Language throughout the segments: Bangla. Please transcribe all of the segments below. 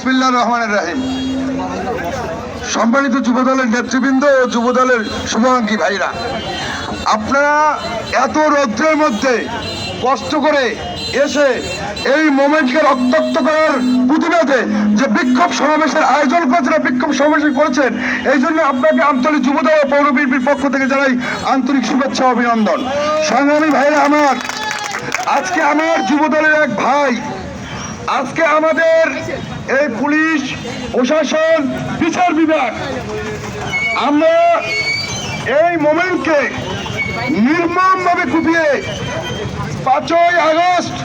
বিসমিল্লাহির রহমানির রহিম। সম্মানিত যুবদলের নেতৃবৃন্দ ও যুবদলের শুভাকাঙ্ক্ষী ভাইরা, আপনারা এত রৌদ্রের মধ্যে কষ্ট করে এসে এই মোমেন্টকে রক্তাক্ত করার প্রতিবাদে যে বিক্ষোভ সমাবেশের আয়োজন করেছেন, বিক্ষোভ সমাবেশ করেছেন, এই জন্য আপনাকে আন্তরিক যুবদল ও পৌর বিএনপির পক্ষ থেকে জানাই আন্তরিক শুভেচ্ছা অভিনন্দন। সংগ্রামী ভাইরা আমার, আজকে আমার যুবদলের এক ভাই, আজকে আমাদের এই পুলিশ প্রশাসন বিচার বিভাগ, আমরা এই মোমেন্টকে নির্মমভাবে কুপিয়ে 5ই আগস্ট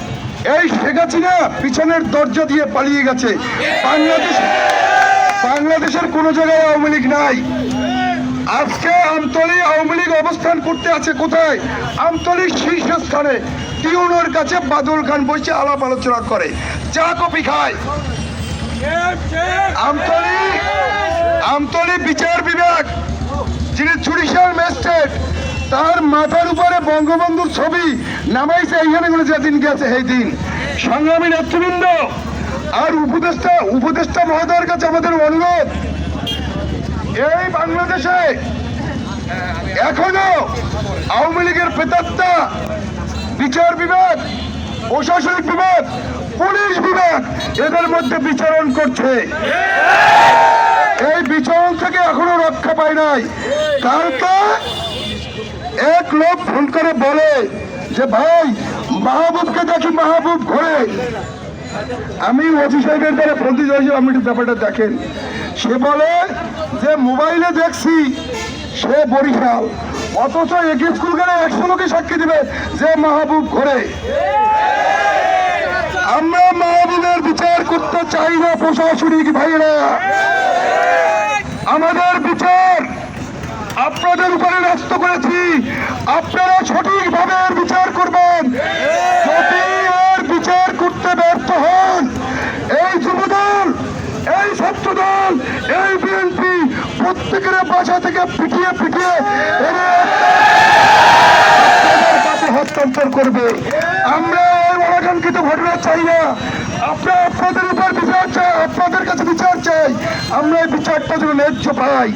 এই শেখ হাসিনা পিছনের দরজা দিয়ে পালিয়ে গেছে। বাংলাদেশের কোনো জায়গায় আওয়ামী লীগ নাই। আজকে আমতলী আওয়ামী লীগ অবস্থান করতে আছে কোথায়? আমতলীর শীর্ষস্থানে টিউনের কাছে বাদল খান বসে আলাপ আলোচনা করে, চা কফি খায়। আমতলী বিচার বিভাগ, যিনি জুডিশিয়াল ম্যাজিস্ট্রেট, তার মাথার উপরে বঙ্গবন্ধুর ছবি নামাইছে এইখানে যেদিন গেছে সেই দিন। সংগ্রামী নেতৃবৃন্দ আর উপদেষ্টা মহোদয়ের কাছে আমাদের অনুরোধ, এই বাংলাদেশে এখনো আওয়ামী লীগের প্রেতাত্মা বিচার বিভাগ, প্রশাসনিক বিভাগ, পুলিশ বিভাগ এদের মধ্যে বিচরণ করছে। এই বিচরণ থেকে এখনো রক্ষা পায় নাই। কালকে এক লোক ফোন করে বলে যে ভাই মাহবুবকে দেখি, মাহবুব ঘরে। আমি ওসি সাহেবের দ্বারা ফোন দিয়ে যাই, আপনি ব্যাপারটা দেখেন। সে বলে যে মোবাইলে দেখছি সে বরিশাল, অথচ এক স্কুল গেলে 100 লোকে সাক্ষী দিবে যে মাহবুব ঘরে। আমরা মাহবুবের বিচার করতে চাই না প্রশাসনিক ভাইরা, আমাদের বিচার আপনাদের উপরে ন্যস্ত করেছি, আপনারা সঠিকভাবে বিচার করবেন। যদি এর বিচার করতে ব্যর্থ হন, এই যুবদল, এই ছাত্রদল, এই বিএনপি প্রত্যেকের বাসা থেকে পিটিয়ে পিটিয়ে হস্তান্তর করবে। আমরা এই অনাকাঙ্ক্ষিত ঘটনা চাই না। আপনাদের উপর বিচার চাই, আপনাদের কাছে বিচার চাই। আমরা এই বিচারটা যেন ন্যায্য পাই।